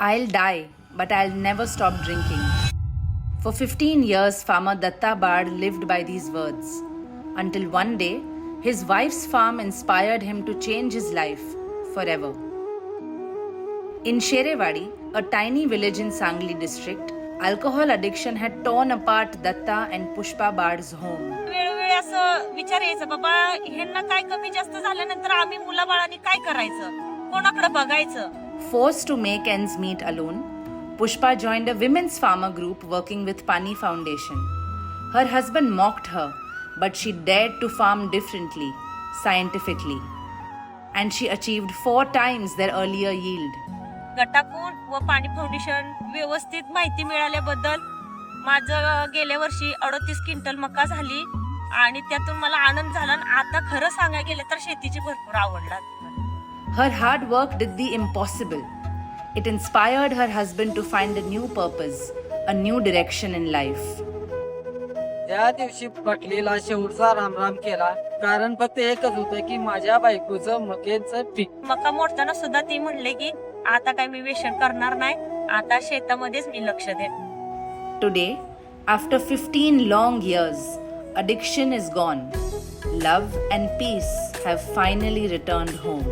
I'll die, but I'll never stop drinking. For 15 years, farmer Datta Bard lived by these words, until one day, his wife's farm inspired him to change his life forever. In Sherewadi, a tiny village in Sangli district, alcohol addiction had torn apart Datta and Pushpa Bard's home. वेळोवेळी असं विचार यायचं, बाबा ह्यांना काय कमी जास्त झाल्यानंतर आम्ही मुलाबाळांनी काय करायचं, कोणाकडे बघायचं. Forced to make ends meet alone, Pushpa joined a women's farmer group working with Pani Foundation. Her husband mocked her, but she dared to farm differently, scientifically. And she achieved 4 times their earlier yield. गटाकून व पाणी foundation व्यवस्थित माहिती मिळाल्याबद्दल माझं गेल्या वर्षी 38 quintal मका झाली आणि त्यातून मला आनंद झाला. आणि आता खरं सांगायला गेलं तर शेतीची भरपूर आवड लागली. Her hard work did the impossible. It inspired her husband to find a new purpose, a new direction in life. त्या दिवशी पटलीला शेवटचा रामराम केला, कारण फक्त एकच होतं की माझ्या बायकोचं मकेचं पीक. मका मोडताना सुद्धा ती म्हणले की आता काय मी व्यसन करणार नाही, आता शेतामध्येच मी लक्ष देईन. Today, after 15 long years, addiction is gone. Love and peace have finally returned home.